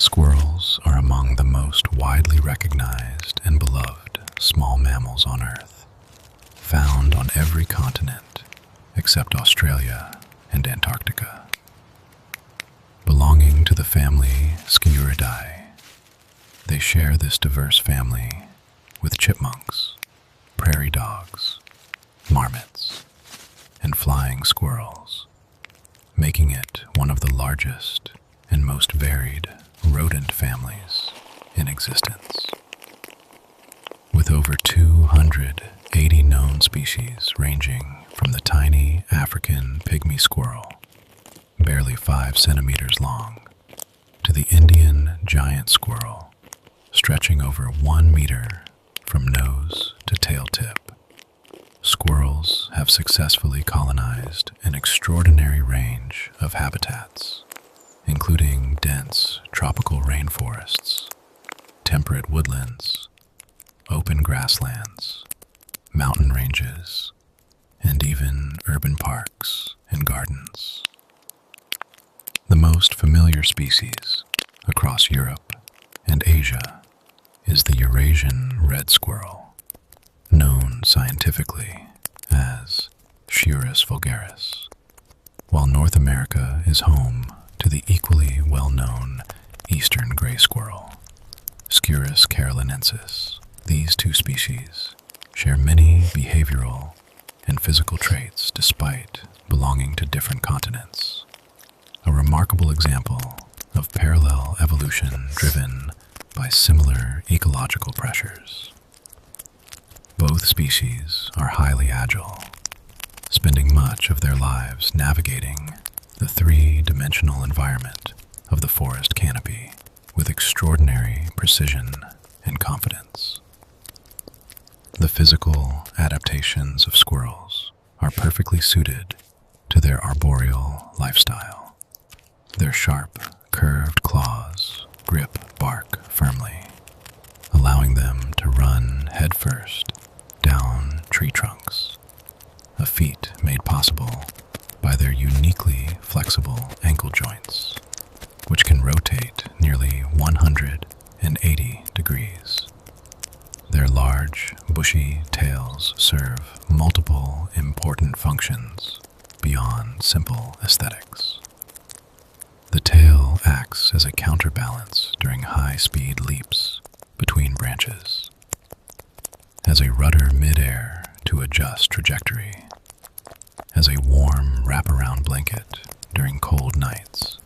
Squirrels are among the most widely recognized and beloved small mammals on Earth, found on every continent except Australia and Antarctica. Belonging to the family Squirrelidae, they share this diverse family with chipmunks, prairie dogs, marmots, and flying squirrels, making it one of the largest and most varied rodent families in existence. With over 280 known species ranging from the tiny African pygmy squirrel, barely 5 centimeters long, to the Indian giant squirrel, stretching over 1 meter from nose to tail tip, squirrels have successfully colonized an extraordinary range of habitats, including dense tropical rainforests, temperate woodlands, open grasslands, mountain ranges, and even urban parks and gardens. The most familiar species across Europe and Asia is the Eurasian red squirrel, known scientifically as Squirrels vulgaris, while North America is home to the equally well-known eastern gray squirrel, Squirrels carolinensis. These two species share many behavioral and physical traits despite belonging to different continents, a remarkable example of parallel evolution driven by similar ecological pressures. Both species are highly agile, spending much of their lives navigating the three-dimensional environment of the forest canopy with extraordinary precision and confidence. The physical adaptations of squirrels are perfectly suited to their arboreal lifestyle. Their sharp, curved claws grip bark firmly, allowing them to run headfirst down tree trunks, a feat made possible by their uniquely flexible ankle joints, which can rotate nearly 180 degrees. Their large, bushy tails serve multiple important functions beyond simple aesthetics. The tail acts as a counterbalance during high-speed leaps between branches, as a rudder mid-air to adjust trajectory, as a warm wraparound blanket during cold nights,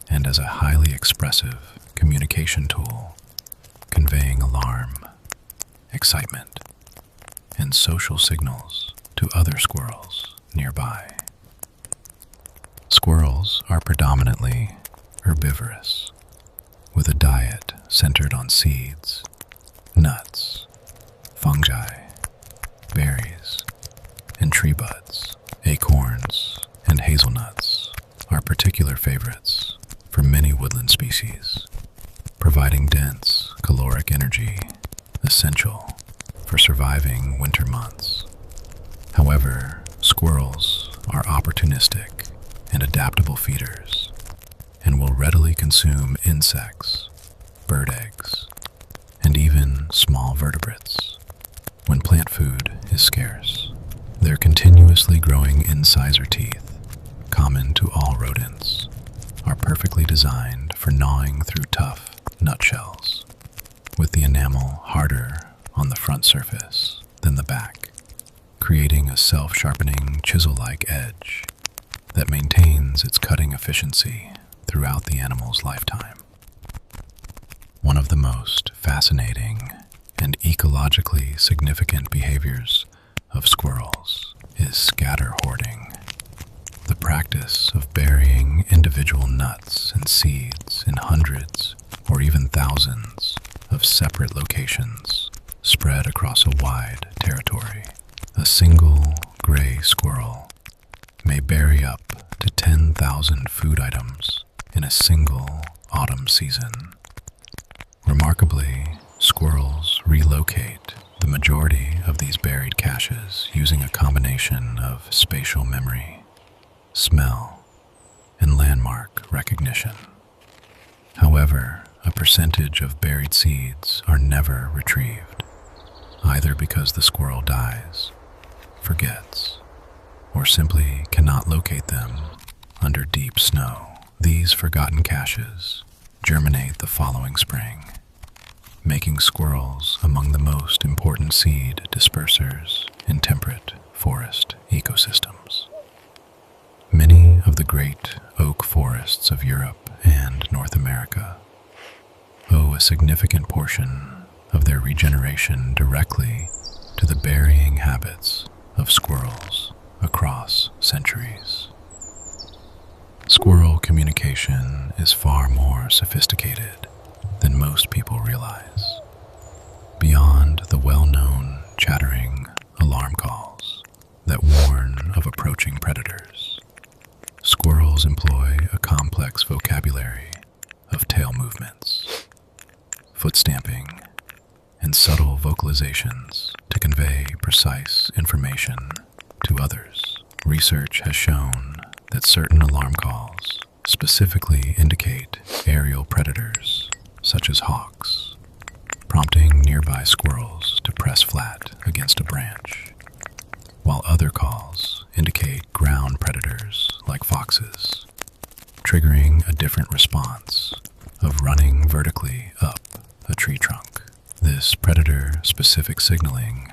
and as a highly expressive communication tool, conveying alarm, excitement, and social signals to other squirrels nearby. Squirrels are predominantly herbivorous, with a diet centered on seeds, nuts, fungi, berries, and tree buds. Acorns and hazelnuts are particular favorites for many woodland species, providing dense, caloric energy essential for surviving winter months. However, squirrels are opportunistic and adaptable feeders and will readily consume insects, bird eggs, and even small vertebrates when plant food is scarce. Their continuously growing incisor teeth, common to all rodents, are perfectly designed for gnawing through tough nutshells, with the enamel harder on the front surface than the back, creating a self-sharpening chisel-like edge that maintains its cutting efficiency throughout the animal's lifetime. One of the most fascinating and ecologically significant behaviors of squirrels is scatter hoarding, the practice of burying individual nuts and seeds in hundreds or even thousands of separate locations spread across a wide territory. A single gray squirrel may bury up to 10,000 food items in a single autumn season. Remarkably, squirrels relocate the majority of these buried caches using a combination of spatial memory, smell, and landmark recognition. However, a percentage of buried seeds are never retrieved, either because the squirrel dies, forgets, or simply cannot locate them under deep snow. These forgotten caches germinate the following spring, making squirrels among the most important seed dispersers in temperate forest ecosystems. Many of the great oak forests of Europe and North America owe a significant portion of their regeneration directly to the burying habits of squirrels across centuries. Squirrel communication is far more sophisticated than most people realize. Beyond the well-known chattering alarm calls that warn of approaching predators, squirrels employ a complex vocabulary of tail movements, foot stamping, and subtle vocalizations to convey precise information to others. Research has shown that certain alarm calls specifically indicate aerial predators, such as hawks, prompting nearby squirrels to press flat against a branch, while other calls indicate ground predators like foxes, triggering a different response of running vertically up a tree trunk. This predator-specific signaling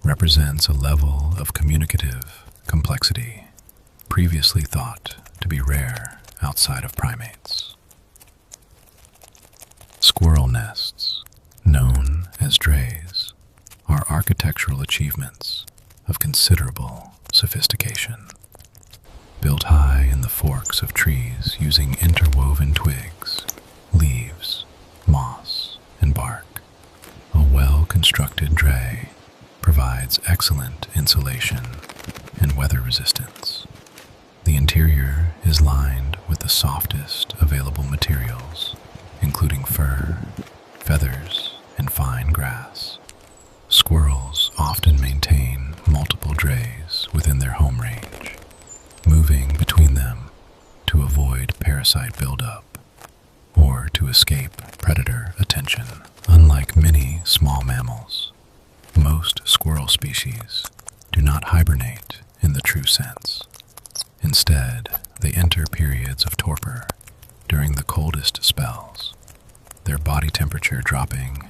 represents a level of communicative complexity previously thought to be rare outside of primates. Squirrel nests, known as drays, are architectural achievements of considerable sophistication. Built high in the forks of trees using interwoven twigs, leaves, moss, and bark, a well-constructed dray provides excellent insulation and weather resistance. The interior is lined with the softest available materials, including fur, feathers, and fine grass. Squirrels often maintain multiple drays within their home range, moving between them to avoid parasite buildup or to escape predator attention. Unlike many small mammals, most squirrel species do not hibernate in the true sense. Instead, they enter periods of torpor during the coldest spells, their body temperature dropping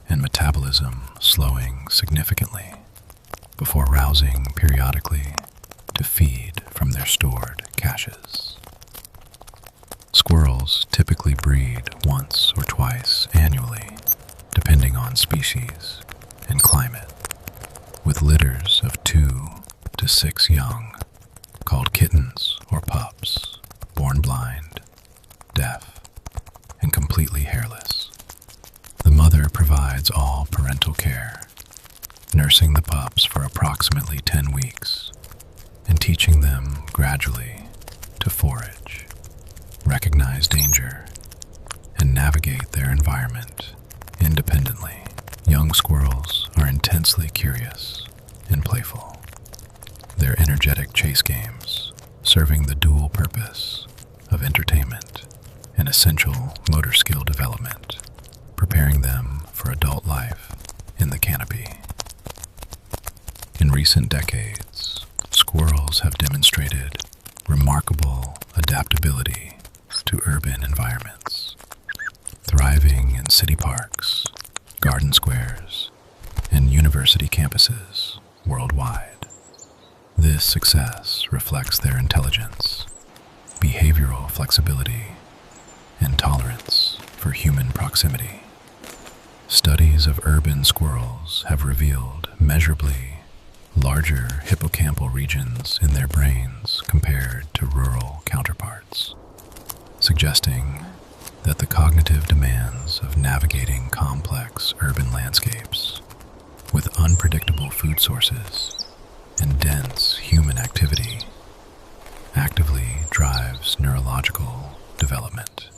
and metabolism slowing significantly before rousing periodically to feed from their stored caches. Squirrels typically breed once or twice annually, depending on species and climate, with litters of 2 to 6 young, called kittens or pups, born blind, deaf, and completely hairless. The mother provides all parental care, nursing the pups for approximately 10 weeks and teaching them gradually to forage, recognize danger, and navigate their environment independently. Young squirrels are intensely curious and playful, their energetic chase games serving the dual purpose of entertainment and essential motor skill development, preparing them for adult life in the canopy. In recent decades, squirrels have demonstrated remarkable adaptability to urban environments, thriving in city parks, garden squares, and university campuses worldwide. This success reflects their intelligence, behavioral flexibility, and tolerance for human proximity. Studies of urban squirrels have revealed measurably larger hippocampal regions in their brains compared to rural counterparts, suggesting that the cognitive demands of navigating complex urban landscapes with unpredictable food sources and dense human activity actively drives neurological development.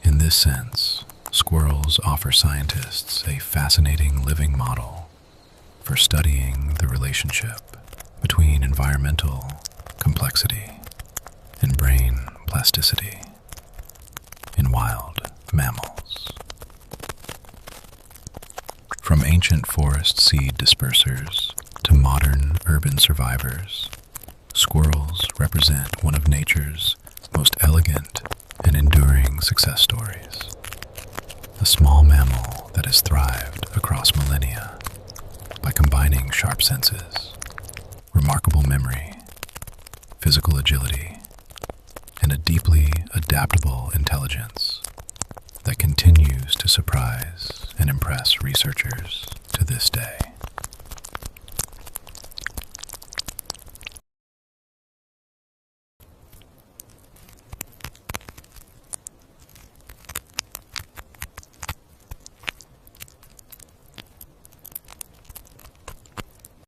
In this sense, squirrels offer scientists a fascinating living model for studying the relationship between environmental complexity and brain plasticity. In wild mammals. From ancient forest seed dispersers to modern urban survivors, squirrels represent one of nature's most elegant and enduring success stories. A small mammal that has thrived across millennia by combining sharp senses, remarkable memory, physical agility, and a deeply adaptable intelligence that continues to surprise and impress researchers to this day.